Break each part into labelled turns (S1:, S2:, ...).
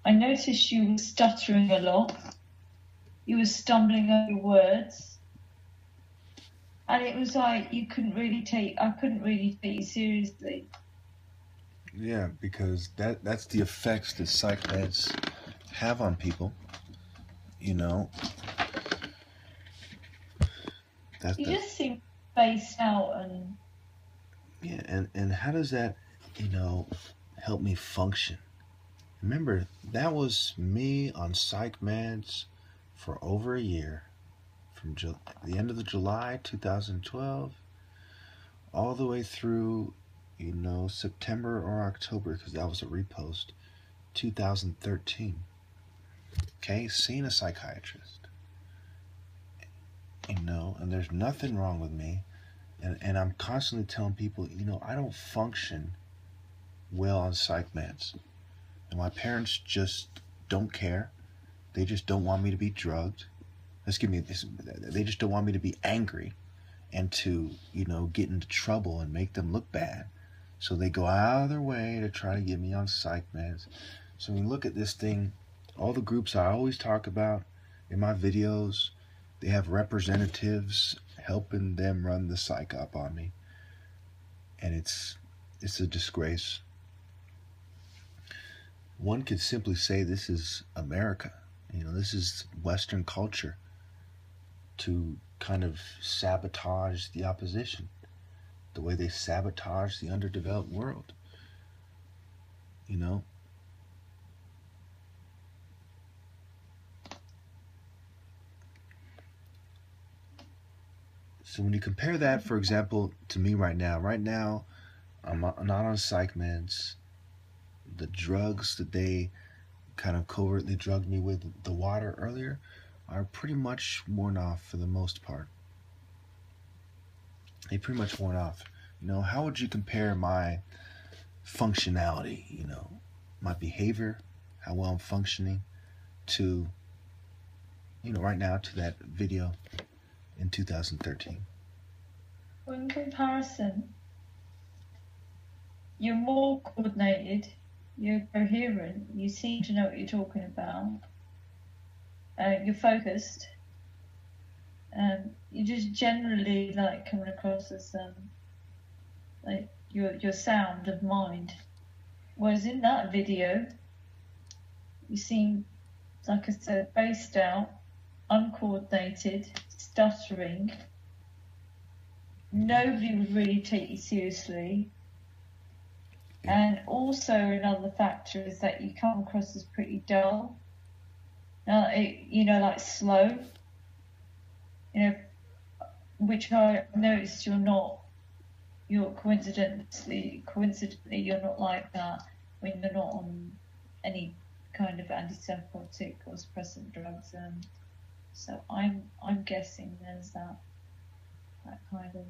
S1: I noticed you were stuttering a lot. You were stumbling over words. And it was like I couldn't really take you seriously.
S2: Yeah, because that's the effects that psych meds have on people. You know, that's
S1: You
S2: the
S1: just seem spaced out and
S2: yeah, and how does that, help me function? Remember, that was me on psych meds for over a year, from the end of the July 2012 all the way through, September or October, because that was a repost, 2013. Okay, seeing a psychiatrist, and there's nothing wrong with me. And I'm constantly telling people, I don't function well on psych meds. And my parents just don't care. They just don't want me to be drugged. They just don't want me to be angry and to, get into trouble and make them look bad. So they go out of their way to try to get me on psych meds. So when you look at this thing, all the groups I always talk about in my videos, they have representatives helping them run the psych up on me. And it's a disgrace. One could simply say this is America. This is Western culture to kind of sabotage the opposition, the way they sabotage the underdeveloped world. So when you compare that, for example, to me right now, I'm not on psych meds. The drugs that they kind of covertly drugged me with, the water earlier, are pretty much worn off for the most part. They pretty much worn off. How would you compare my functionality, my behavior, how well I'm functioning to, right now to that video in 2013?
S1: well, in comparison, you're more coordinated, you're coherent, you seem to know what you're talking about, you're focused, you just generally like coming across as like your sound of mind. Whereas in that video, you seem, like I said, spaced out, uncoordinated, stuttering. Nobody would really take you seriously. And also another factor is that you come across as pretty dull. Like slow. Which I noticed you're not. You're coincidentally you're not like that when you're not on any kind of antipsychotic or suppressant drugs. So I'm guessing there's that kind of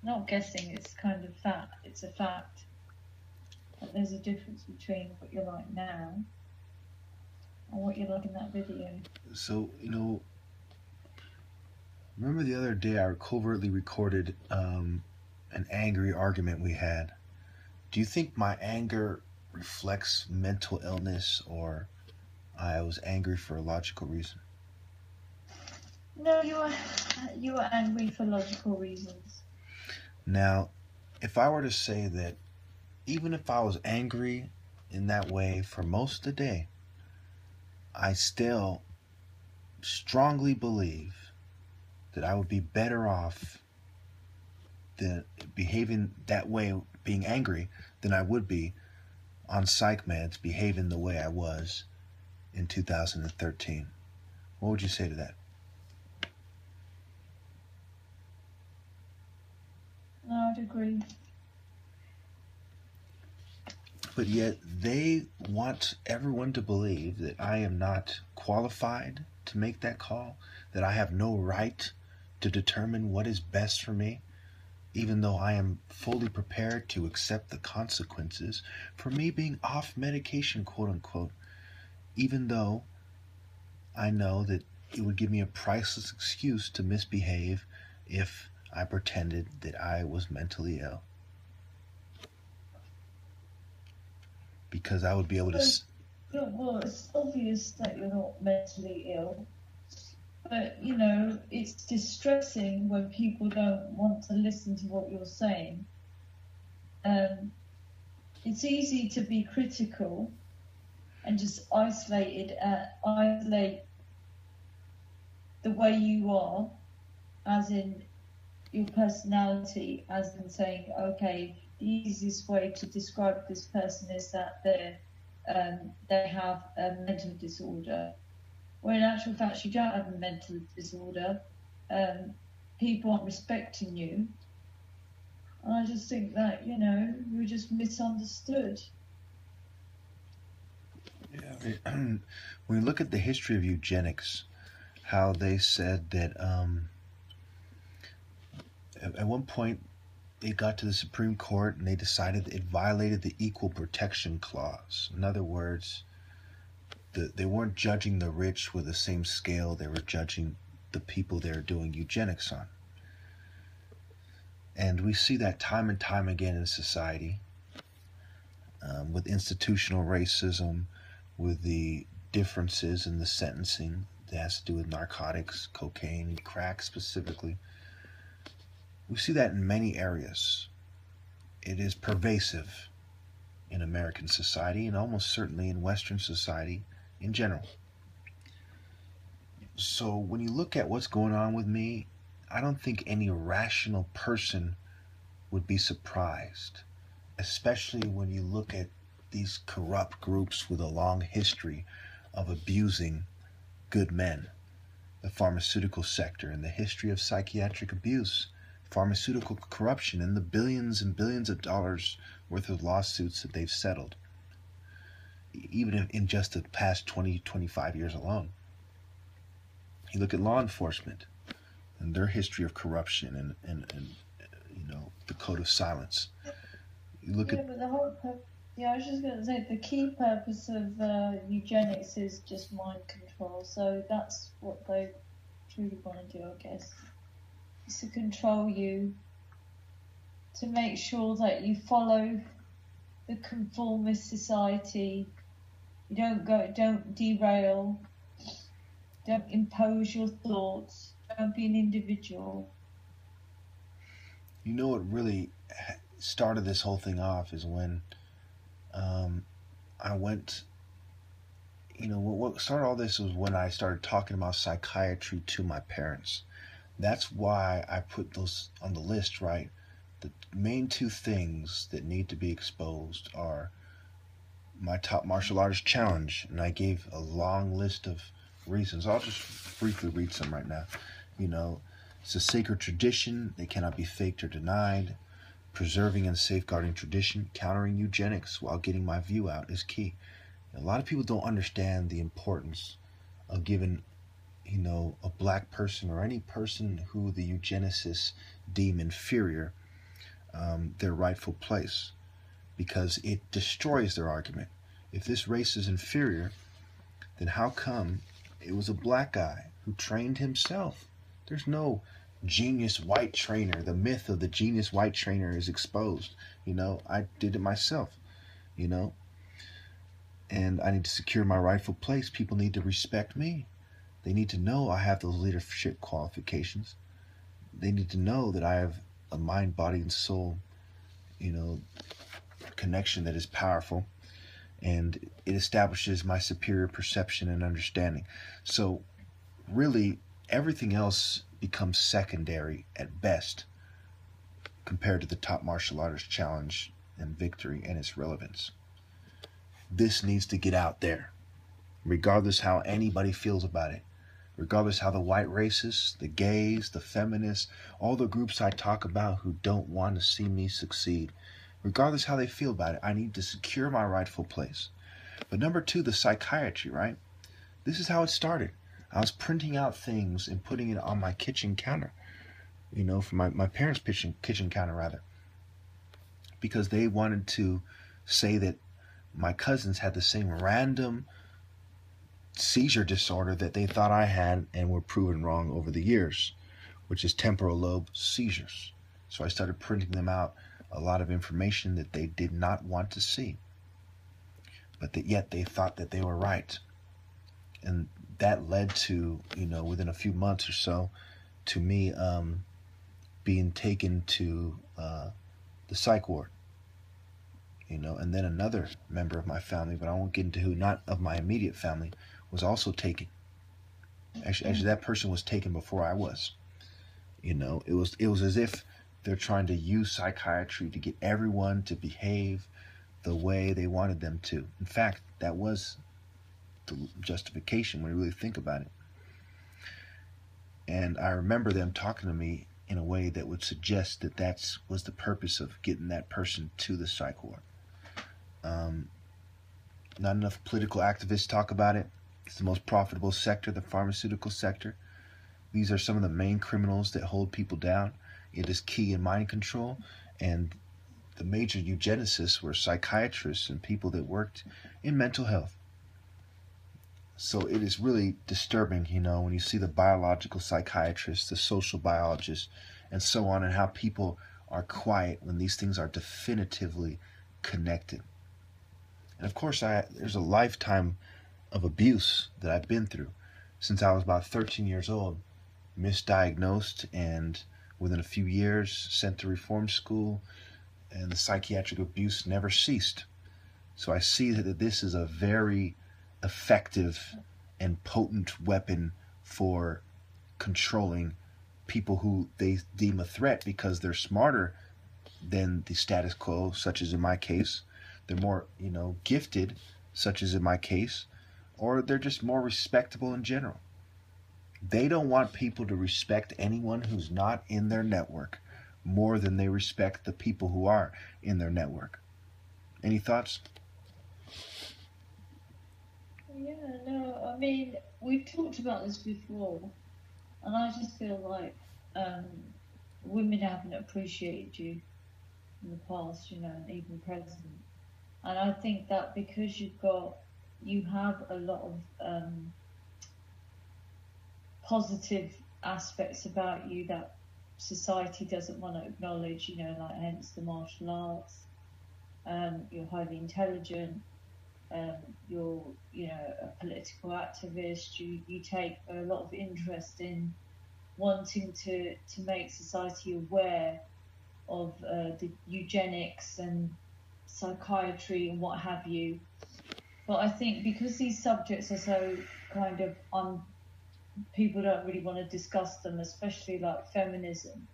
S1: not guessing. It's kind of fact. It's a fact. But there's a difference between what you're like now and what you're like in that video.
S2: So, remember the other day I covertly recorded an angry argument we had. Do you think my anger reflects mental illness, or I was angry for a logical reason?
S1: No, you were angry for logical reasons.
S2: Now, if I were to say that even if I was angry in that way for most of the day, I still strongly believe that I would be better off than behaving that way, being angry, than I would be on psych meds behaving the way I was in 2013. What would you say to that?
S1: No, I'd agree.
S2: But yet they want everyone to believe that I am not qualified to make that call, that I have no right to determine what is best for me, even though I am fully prepared to accept the consequences for me being off medication, quote unquote, even though I know that it would give me a priceless excuse to misbehave if I pretended that I was mentally ill. Because I would be able to...
S1: Well, it's obvious that you're not mentally ill, but it's distressing when people don't want to listen to what you're saying. It's easy to be critical and just isolate the way you are, as in your personality, as in saying, okay, the easiest way to describe this person is that they have a mental disorder. When in actual fact you don't have a mental disorder. People aren't respecting you. And I just think that, you're just misunderstood.
S2: Yeah. When you look at the history of eugenics, how they said that at one point it got to the Supreme Court and they decided it violated the Equal Protection Clause. In other words, they weren't judging the rich with the same scale, they were judging the people they're doing eugenics on. And we see that time and time again in society, with institutional racism, with the differences in the sentencing that has to do with narcotics, cocaine, crack specifically. We see that in many areas. It is pervasive in American society and almost certainly in Western society in general. So when you look at what's going on with me, I don't think any rational person would be surprised, especially when you look at these corrupt groups with a long history of abusing good men, the pharmaceutical sector, and the history of psychiatric abuse, pharmaceutical corruption, and the billions and billions of dollars worth of lawsuits that they've settled, even in just the past 20, 25 years alone. You look at law enforcement and their history of corruption and the code of silence. You look at
S1: but the whole I was just going to say the key purpose of eugenics is just mind control. So that's what they truly want to do, I guess. It's to control you, to make sure that you follow the conformist society. You don't derail, don't impose your thoughts, don't be an individual.
S2: You know what really started this whole thing off is when I went, what started all this was when I started talking about psychiatry to my parents. That's why I put those on the list, right? The main two things that need to be exposed are my top martial artist challenge, and I gave a long list of reasons. I'll just briefly read some right now. It's a sacred tradition. They cannot be faked or denied. Preserving and safeguarding tradition, countering eugenics while getting my view out is key. A lot of people don't understand the importance of giving, a black person or any person who the eugenicists deem inferior their rightful place, because it destroys their argument. If this race is inferior, then how come it was a black guy who trained himself? There's no genius white trainer. The myth of the genius white trainer is exposed. I did it myself, and I need to secure my rightful place. People need to respect me. They need to know I have those leadership qualifications. They need to know that I have a mind, body, and soul, connection that is powerful, and it establishes my superior perception and understanding. So really, everything else becomes secondary at best compared to the top martial artist challenge and victory and its relevance. This needs to get out there, regardless how anybody feels about it, regardless how the white racists, the gays, the feminists, all the groups I talk about who don't want to see me succeed, regardless how they feel about it, I need to secure my rightful place. But number two, the psychiatry, right? This is how it started. I was printing out things and putting it on my kitchen counter, for my parents' kitchen counter, rather, because they wanted to say that my cousins had the same random seizure disorder that they thought I had and were proven wrong over the years, which is temporal lobe seizures. So I started printing them out, a lot of information that they did not want to see. but that yet they thought that they were right. And that led to, within a few months or so, to me being taken to the psych ward. And then another member of my family, but I won't get into who, not of my immediate family, was also taken. Actually, that person was taken before I was. It was as if they're trying to use psychiatry to get everyone to behave the way they wanted them to. In fact, that was the justification when you really think about it. And I remember them talking to me in a way that would suggest that was the purpose of getting that person to the psych ward. Not enough political activists talk about it. It's the most profitable sector, the pharmaceutical sector. These are some of the main criminals that hold people down. It is key in mind control. And the major eugenicists were psychiatrists and people that worked in mental health. So it is really disturbing, when you see the biological psychiatrists, the social biologists, and so on, and how people are quiet when these things are definitively connected. And of course, there's a lifetime of abuse that I've been through since I was about 13 years old, misdiagnosed, and within a few years sent to reform school, and the psychiatric abuse never ceased. So I see that this is a very effective and potent weapon for controlling people who they deem a threat because they're smarter than the status quo, such as in my case. They're more, gifted, such as in my case, or they're just more respectable in general. They don't want people to respect anyone who's not in their network more than they respect the people who are in their network. Any thoughts?
S1: Yeah, no, I mean, we've talked about this before, and I just feel like women haven't appreciated you in the past, and even present. And I think that because you have a lot of positive aspects about you that society doesn't want to acknowledge, like hence the martial arts. You're highly intelligent. You're, a political activist. You take a lot of interest in wanting to make society aware of the eugenics and psychiatry and what have you. But I think because these subjects are so kind of people don't really want to discuss them, especially like feminism.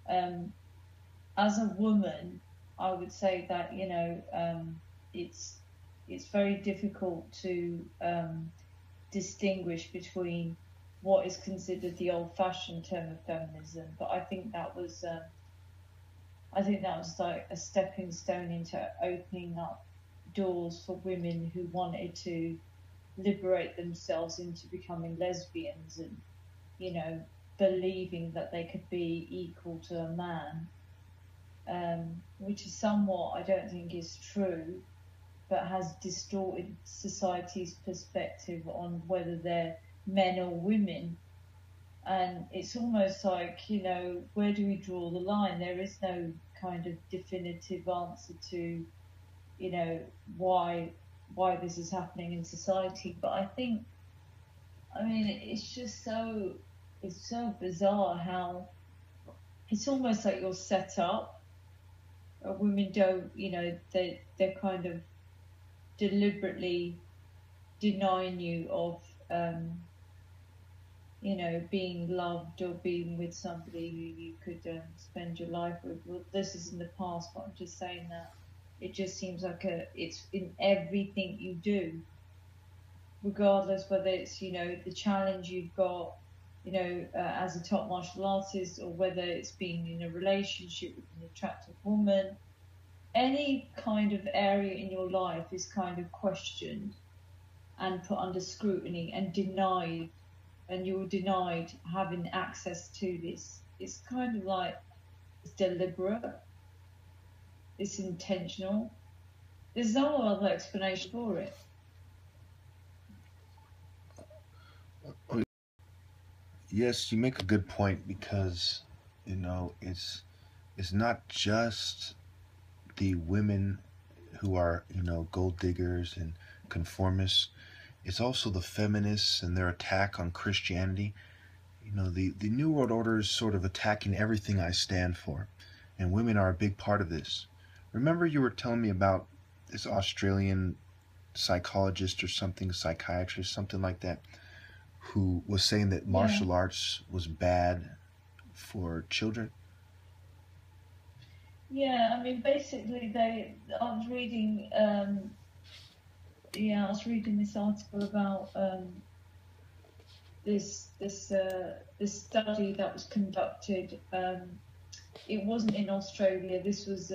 S1: As a woman, I would say that it's very difficult to distinguish between what is considered the old-fashioned term of feminism. But I think that was like a stepping stone into opening up doors for women who wanted to liberate themselves into becoming lesbians and, believing that they could be equal to a man, which is somewhat, I don't think is true, but has distorted society's perspective on whether they're men or women. And it's almost like, where do we draw the line? There is no kind of definitive answer to, why this is happening in society. But it's so bizarre how it's almost like you're set up. Women don't, they're kind of deliberately denying you of, being loved or being with somebody who you could spend your life with. Well, this is in the past, but I'm just saying that it just seems like it's in everything you do, regardless whether it's, the challenge you've got, as a top martial artist, or whether it's being in a relationship with an attractive woman. Any kind of area in your life is kind of questioned and put under scrutiny and denied, and you're denied having access to this. It's kind of like it's deliberate, it's intentional. There's no other explanation for it.
S2: Yes, you make a good point because it's not just the women who are, gold diggers and conformists. It's also the feminists and their attack on Christianity. The New World Order is sort of attacking everything I stand for, and women are a big part of this. Remember, you were telling me about this Australian psychologist or something, psychiatrist, something like that, who was saying that
S1: Yeah.
S2: martial arts was bad for children?
S1: Yeah, I mean, basically, I was reading, yeah, I was reading this article about this study that was conducted. It wasn't in Australia. This was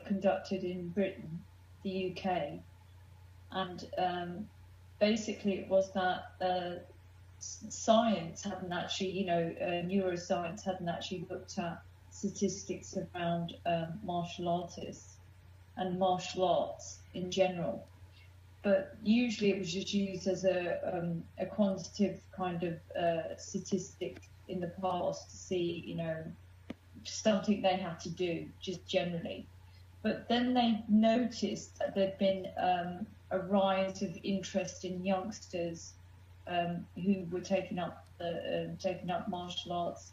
S1: conducted in Britain, the UK, and basically it was that science hadn't actually, neuroscience hadn't actually looked at statistics around martial artists and martial arts in general. But usually it was just used as a quantitative kind of statistic in the past to see, something they had to do just generally. But then they noticed that there'd been a rise of interest in youngsters who were taking up martial arts,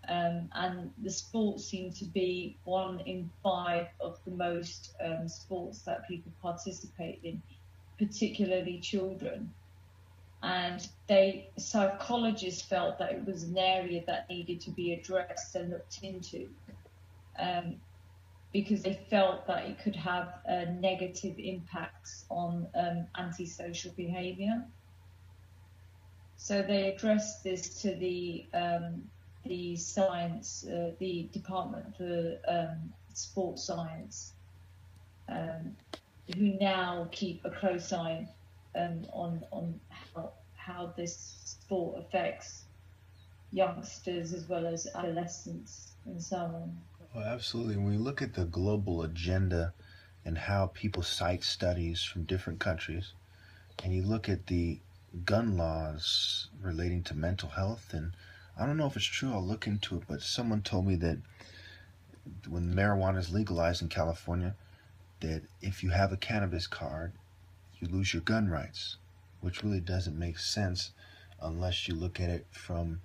S1: and the sport seemed to be 1 in 5 of the most sports that people participate in, particularly children. And psychologists felt that it was an area that needed to be addressed and looked into, because they felt that it could have negative impacts on antisocial behaviour. So they addressed this to the science, the Department for Sports Science, who now keep a close eye on how this sport affects youngsters as well as adolescents and so on.
S2: Well, absolutely. When we look at the global agenda and how people cite studies from different countries, and you look at the gun laws relating to mental health, and I don't know if it's true, I'll look into it, but someone told me that when marijuana is legalized in California, that if you have a cannabis card, you lose your gun rights, which really doesn't make sense unless you look at it from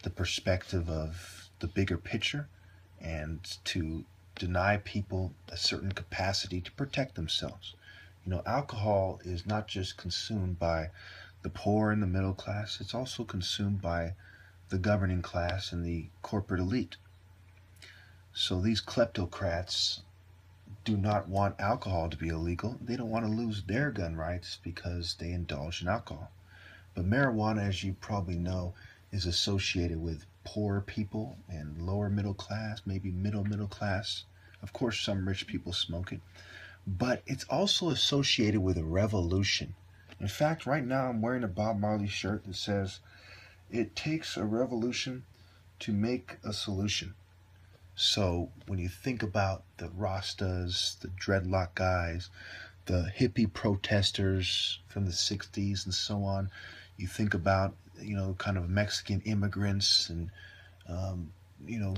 S2: the perspective of the bigger picture and to deny people a certain capacity to protect themselves. Alcohol is not just consumed by the poor and the middle class, it's also consumed by the governing class and the corporate elite. So these kleptocrats do not want alcohol to be illegal. They don't want to lose their gun rights because they indulge in alcohol. But marijuana, as you probably know, is associated with poor people and lower middle class, maybe middle class. Of course, some rich people smoke it. But it's also associated with a revolution. In fact, right now I'm wearing a Bob Marley shirt that says, "It takes a revolution to make a solution." So when you think about the Rastas, the dreadlock guys, the hippie protesters from the 60s and so on, you think about, kind of Mexican immigrants and,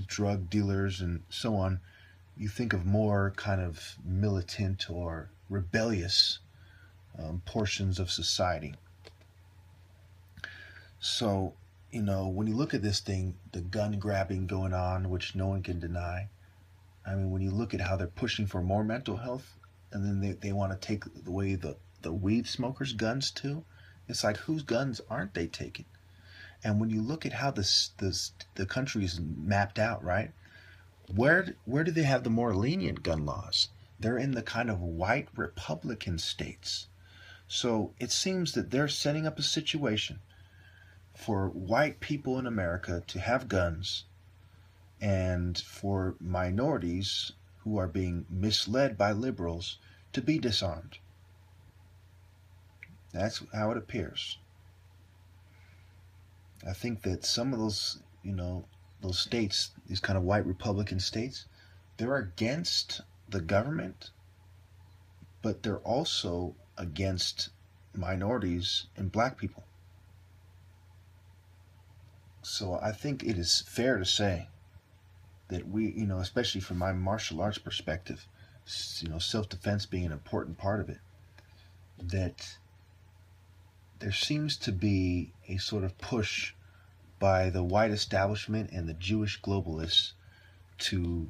S2: drug dealers and so on, you think of more kind of militant or rebellious portions of society. So, when you look at this thing, the gun grabbing going on, which no one can deny, I mean, when you look at how they're pushing for more mental health, and then they want to take away the weed smokers' guns too, it's like, whose guns aren't they taking? And when you look at how the country is mapped out, right? Where do they have the more lenient gun laws? They're in the kind of white Republican states. So it seems that they're setting up a situation for white people in America to have guns and for minorities who are being misled by liberals to be disarmed. That's how it appears. I think that some of those, those states, these kind of white Republican states, they're against the government, but they're also against minorities and black people. So I think it is fair to say that we, especially from my martial arts perspective, self-defense being an important part of it, that there seems to be a sort of push by the white establishment and the Jewish globalists to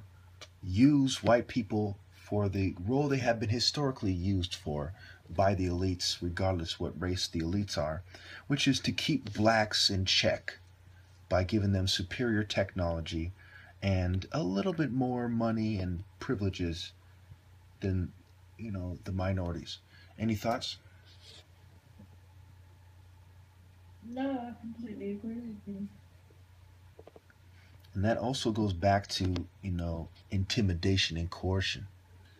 S2: use white people for the role they have been historically used for by the elites, regardless what race the elites are, which is to keep blacks in check by giving them superior technology and a little bit more money and privileges than, the minorities. Any thoughts?
S1: No, I completely agree with you.
S2: And that also goes back to, intimidation and coercion.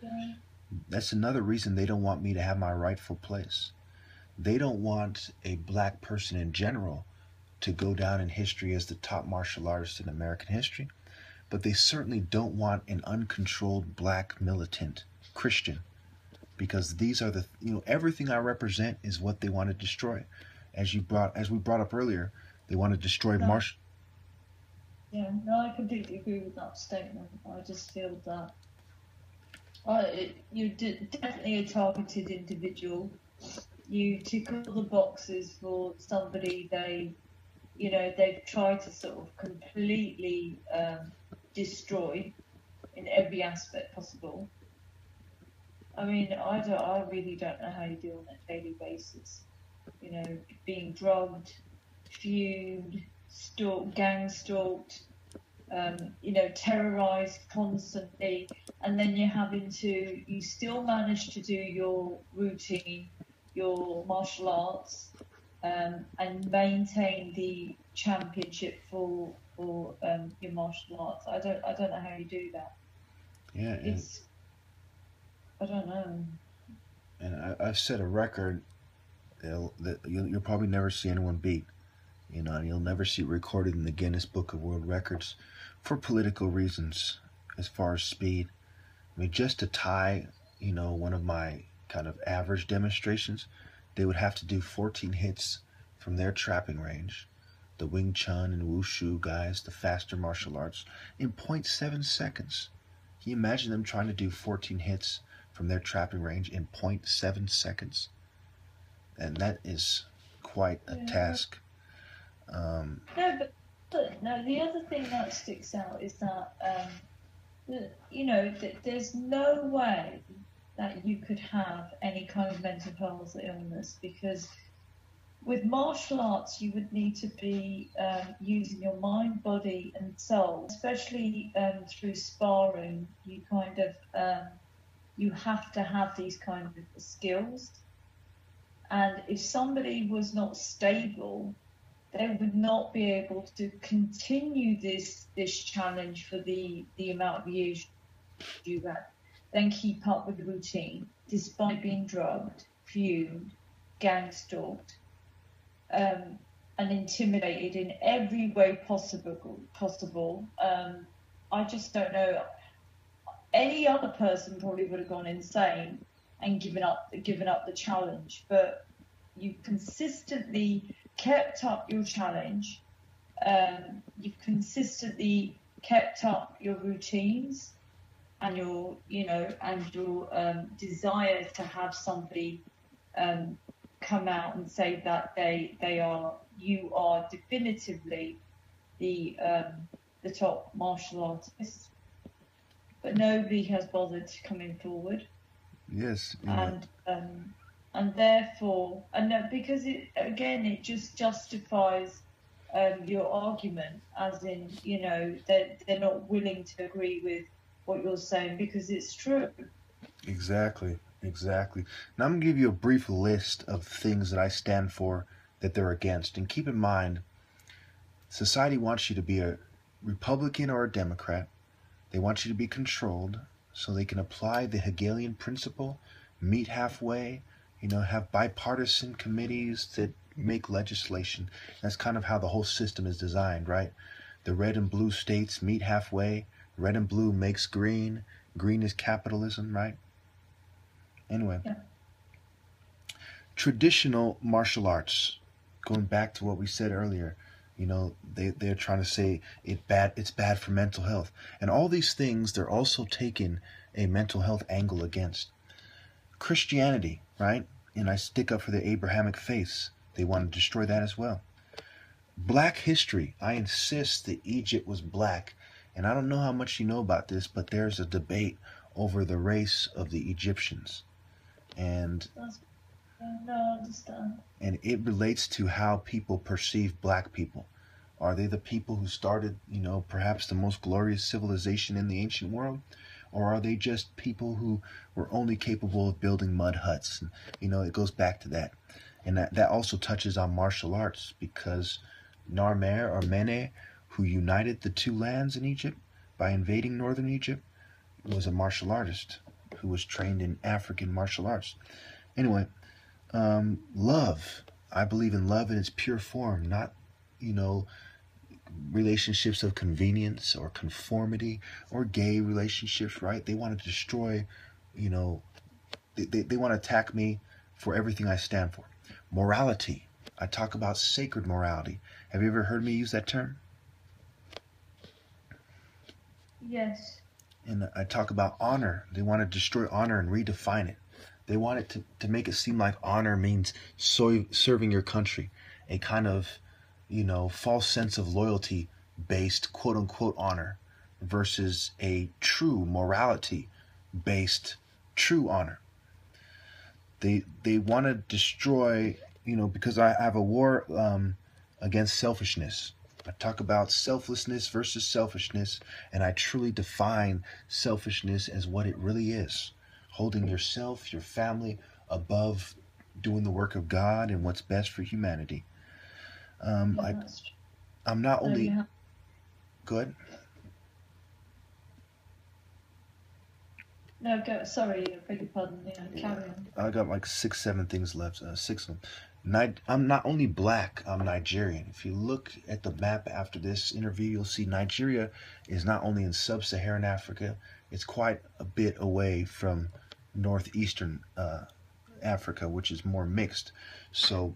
S1: Yeah.
S2: That's another reason they don't want me to have my rightful place. They don't want a black person in general to go down in history as the top martial artist in American history, but they certainly don't want an uncontrolled black militant Christian, because these are everything I represent is what they want to destroy. As we brought up earlier, they want to destroy
S1: No.
S2: martial.
S1: Yeah, no, I completely agree with that statement. I just feel that you're definitely a targeted individual. You tick all the boxes for somebody they've tried to sort of completely destroy in every aspect possible. I mean, I really don't know how you do on a daily basis. Being drugged, fumed, stalked, gang stalked, terrorized constantly, and then you still manage to do your routine, your martial arts, and maintain the championship for your martial arts. I don't know how you do that.
S2: Yeah,
S1: I don't know.
S2: and I've set a record that you'll probably never see anyone beat. And you'll never see it recorded in the Guinness Book of World Records for political reasons, as far as speed. I mean, just to tie, one of my kind of average demonstrations, they would have to do 14 hits from their trapping range. The Wing Chun and Wushu guys, the faster martial arts, in zero point 0.7 seconds. Can you imagine them trying to do 14 hits from their trapping range in 0.7 seconds? And that is quite a task.
S1: No, but no. The other thing that sticks out is that there's no way that you could have any kind of mental health illness, because with martial arts you would need to be using your mind, body, and soul, especially through sparring. You have to have these kind of skills, and if somebody was not stable, they would not be able to continue this challenge for the amount of years you had, then keep up with the routine despite being drugged, fumed, gang stalked, and intimidated in every way possible. I just don't know. Any other person probably would have gone insane and given up the challenge, but you consistently kept up your challenge. You've consistently kept up your routines and your desire to have somebody come out and say that you are definitively the top martial artist, but nobody has bothered coming forward.
S2: Yes.
S1: And therefore, because it just justifies your argument, as in, they're not willing to agree with what you're saying because it's true.
S2: Exactly. Now I'm going to give you a brief list of things that I stand for that they're against. And keep in mind, society wants you to be a Republican or a Democrat. They want you to be controlled so they can apply the Hegelian principle, meet halfway, have bipartisan committees that make legislation. That's kind of how the whole system is designed, right? The red and blue states meet halfway. Red and blue makes green. Green is capitalism, right? Anyway.
S1: Yeah.
S2: Traditional martial arts, going back to what we said earlier, they're trying to say it's bad for mental health. And all these things, they're also taken a mental health angle against. Christianity, right? And I stick up for the Abrahamic faiths. They want to destroy that as well. Black history. I insist that Egypt was black. And I don't know how much you know about this, but there's a debate over the race of the Egyptians. And
S1: No, I understand.
S2: And it relates to how people perceive black people. Are they the people who started, perhaps the most glorious civilization in the ancient world? Or are they just people who were only capable of building mud huts? And, it goes back to that. And that also touches on martial arts, because Narmer or Mene, who united the two lands in Egypt by invading northern Egypt, was a martial artist who was trained in African martial arts. Anyway, love. I believe in love in its pure form, not, relationships of convenience or conformity or gay relationships, right? They want to destroy, they want to attack me for everything I stand for. Morality. I talk about sacred morality. Have you ever heard me use that term?
S1: Yes.
S2: And I talk about honor. They want to destroy honor and redefine it. They want it to make it seem like honor means serving your country, a kind of, false sense of loyalty based quote unquote honor versus a true morality based true honor. They want to destroy, because I have a war against selfishness. I talk about selflessness versus selfishness, and I truly define selfishness as what it really is. Holding yourself, your family, above doing the work of God and what's best for humanity. I'm not only... Go ahead.
S1: No, go. Sorry, I beg your pardon. Carry on.
S2: I got like 6, 7 things left. 6 of them. I'm not only black, I'm Nigerian. If you look at the map after this interview, you'll see Nigeria is not only in sub-Saharan Africa, it's quite a bit away from northeastern Africa, which is more mixed. So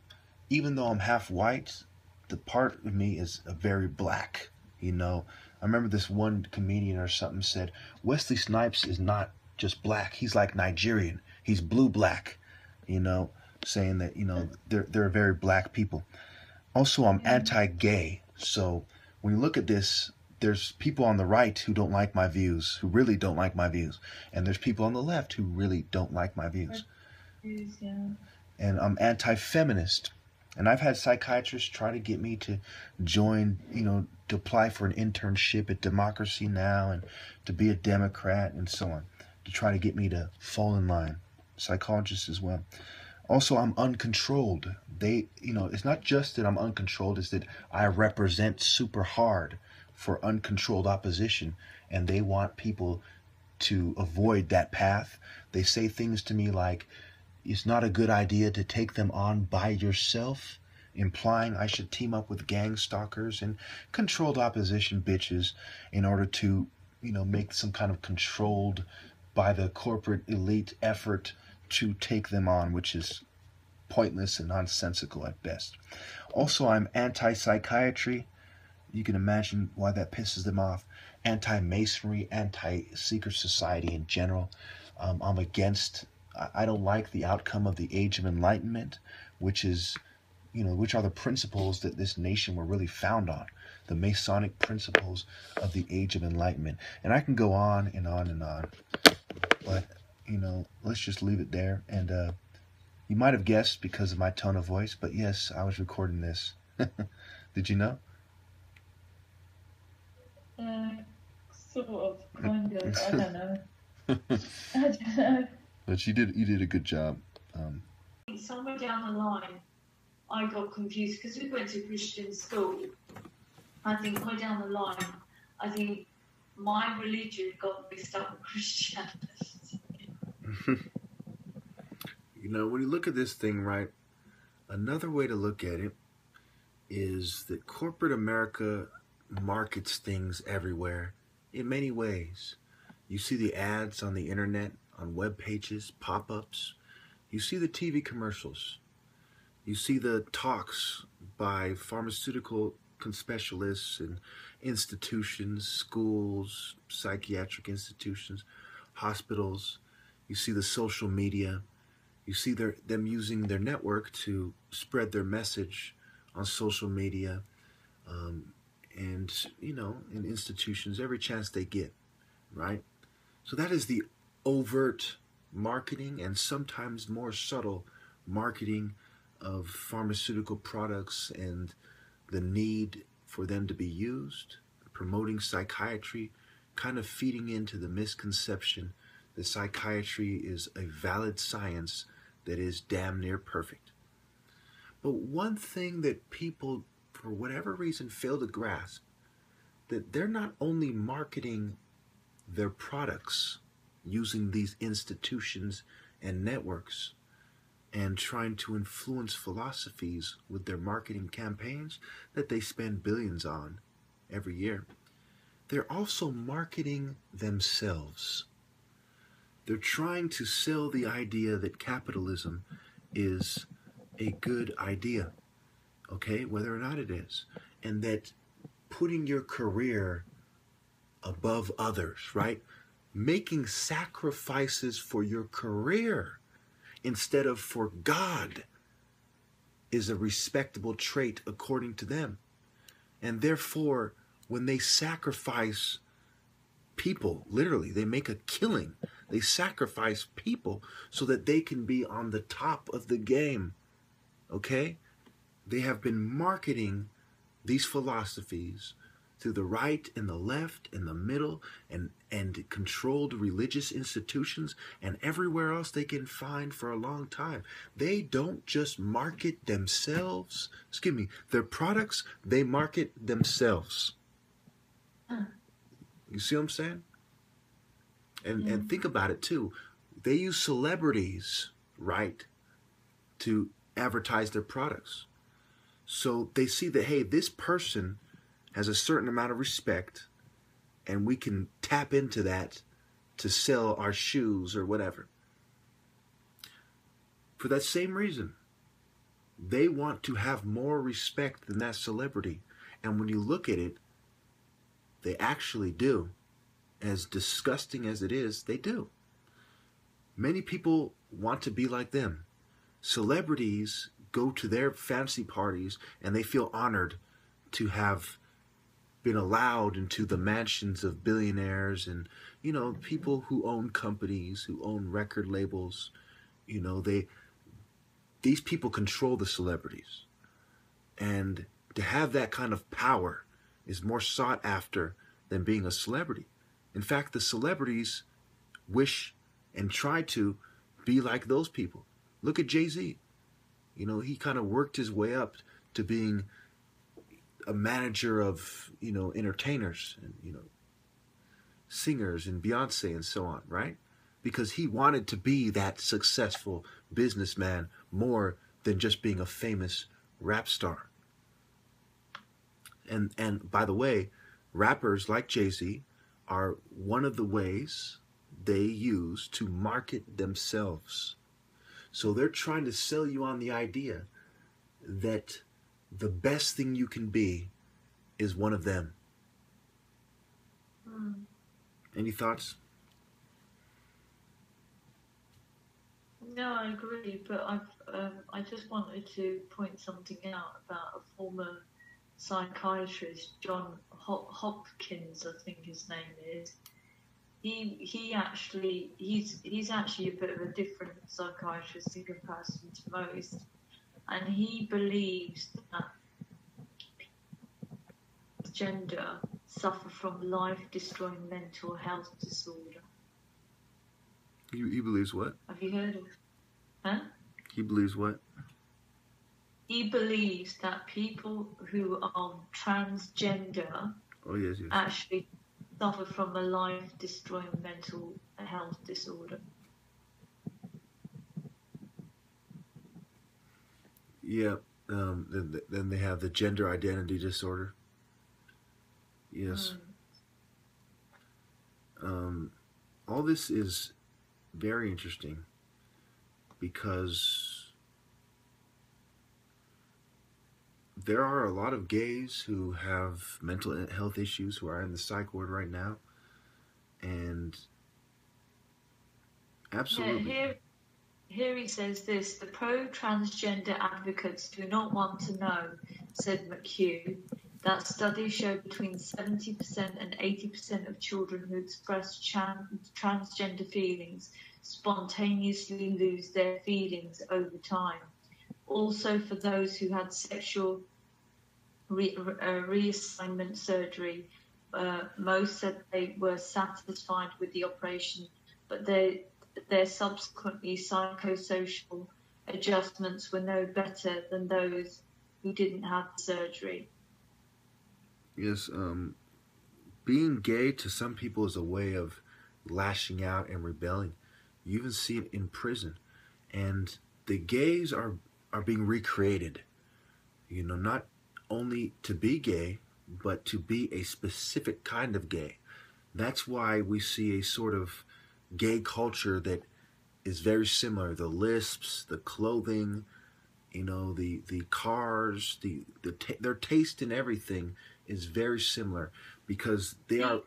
S2: even though I'm half white, the part of me is very black. I remember this one comedian or something said, Wesley Snipes is not just black, he's like Nigerian. He's blue-black, saying that, they're very black people. Also, I'm anti-gay. So when you look at this, there's people on the right who don't like my views, who really don't like my views. And there's people on the left who really don't like my views.
S1: Yeah.
S2: And I'm anti-feminist. And I've had psychiatrists try to get me to join, to apply for an internship at Democracy Now! And to be a Democrat and so on, to try to get me to fall in line. Psychologists as well. Also, I'm uncontrolled. It's not just that I'm uncontrolled, it's that I represent super hard for uncontrolled opposition, and they want people to avoid that path. They say things to me like, it's not a good idea to take them on by yourself, implying I should team up with gang stalkers and controlled opposition bitches in order to, make some kind of controlled by the corporate elite effort to take them on, which is pointless and nonsensical at best. Also, I'm anti-psychiatry. You can imagine why that pisses them off. Anti-masonry, anti-secret society in general. I'm against... I don't like the outcome of the Age of Enlightenment, which is, which are the principles that this nation were really found on. The Masonic principles of the Age of Enlightenment. And I can go on and on and on. But, let's just leave it there. And you might have guessed because of my tone of voice, but yes, I was recording this. Did you know?
S1: Sort of, kind of. I don't know. I don't know.
S2: But you did a good job.
S1: Somewhere down the line, I got confused because we went to Christian school. I think somewhere down the line, I think my religion got mixed up with Christianity.
S2: When you look at this thing, right, another way to look at it is that corporate America markets things everywhere in many ways. You see the ads on the internet, on web pages, pop-ups. You see the TV commercials. You see the talks by pharmaceutical specialists and institutions, schools, psychiatric institutions. hospitals. You see the social media. You see them using their network to spread their message on social media, um, and in institutions every chance they get, right? So that is the overt marketing and sometimes more subtle marketing of pharmaceutical products and the need for them to be used, promoting psychiatry, kind of feeding into the misconception that psychiatry is a valid science that is damn near perfect. But one thing that people, for whatever reason, fail to grasp, that they're not only marketing their products using these institutions and networks and trying to influence philosophies with their marketing campaigns that they spend billions on every year. They're also marketing themselves. They're trying to sell the idea that capitalism is a good idea, okay, whether or not it is, and that putting your career above others, right? Making sacrifices for your career instead of for God is a respectable trait according to them. And therefore, when they sacrifice people, literally, they make a killing. They sacrifice people so that they can be on the top of the game, okay? They have been marketing these philosophies to the right and the left and the middle and controlled religious institutions and everywhere else they can find for a long time. They don't just market themselves, their products, they market themselves. You see what I'm saying? And think about it too. They use celebrities, right, to advertise their products. So they see that, hey, this person has a certain amount of respect, and we can tap into that to sell our shoes or whatever. For that same reason, they want to have more respect than that celebrity. And when you look at it, they actually do. As disgusting as it is, they do. Many people want to be like them. Celebrities go to their fancy parties and they feel honored to have been allowed into the mansions of billionaires and, people who own companies, who own record labels. These people control the celebrities. And to have that kind of power is more sought after than being a celebrity. In fact, the celebrities wish and try to be like those people. Look at Jay-Z. He kind of worked his way up to being a manager of, entertainers and, singers and Beyonce and so on, right? Because he wanted to be that successful businessman more than just being a famous rap star. And by the way, rappers like Jay-Z are one of the ways they use to market themselves. So they're trying to sell you on the idea that the best thing you can be is one of them. Any thoughts?
S1: No, I agree, but I just wanted to point something out about a former psychiatrist, John Hopkins, I think his name is. He's actually a bit of a different psychiatrist in comparison to most, and he believes that gender suffer from life-destroying mental health disorder.
S2: He believes what?
S1: Have you heard of it? Huh?
S2: He believes what?
S1: He believes that people who are transgender
S2: yes.
S1: actually suffer from a life-destroying mental health disorder.
S2: Yeah. Then they have the gender identity disorder. Yes. All this is very interesting because there are a lot of gays who have mental health issues who are in the psych ward right now, and
S1: Yeah,
S2: Absolutely.
S1: here he says this: the pro-transgender advocates do not want to know, said McHugh, that studies show between 70% and 80% of children who express transgender feelings spontaneously lose their feelings over time. Also, for those who had sexual reassignment surgery, most said they were satisfied with the operation, but their subsequently psychosocial adjustments were no better than those who didn't have the surgery.
S2: Yes, being gay to some people is a way of lashing out and rebelling. You even see it in prison. And the gays are being recreated, not only to be gay, but to be a specific kind of gay. That's why we see a sort of gay culture that is very similar. The lisps, the clothing, the cars, their taste in everything is very similar because they are.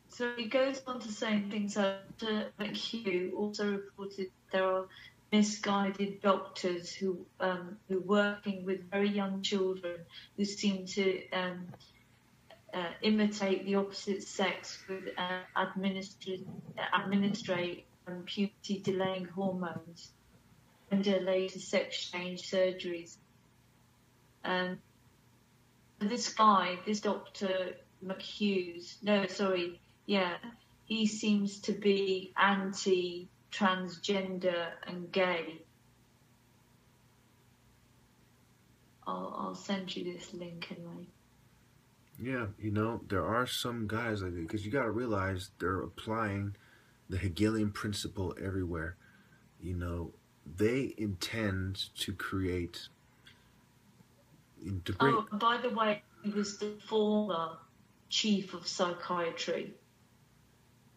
S1: So he goes on to say things like McHugh also reported there are misguided doctors who working with very young children who seem to imitate the opposite sex with administrate puberty delaying hormones and later sex change surgeries. This Dr. McHughes, no, sorry, yeah, he seems to be anti-transgender and gay. I'll send you this link anyway.
S2: Yeah, there are some guys like that because you got to realize they're applying the Hegelian principle everywhere. You know, they intend to create, to bring.
S1: Oh, by the way, he was the former chief of psychiatry.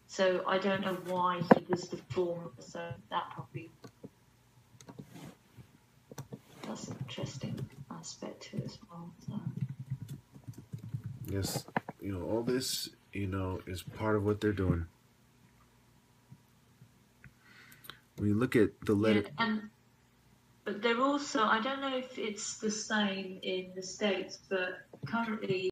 S1: So I don't know why he was the former. So that's an interesting aspect to it as well. So.
S2: Yes, all this, is part of what they're doing. When you look at the letter.
S1: Yeah, but they're also, I don't know if it's the same in the States, but currently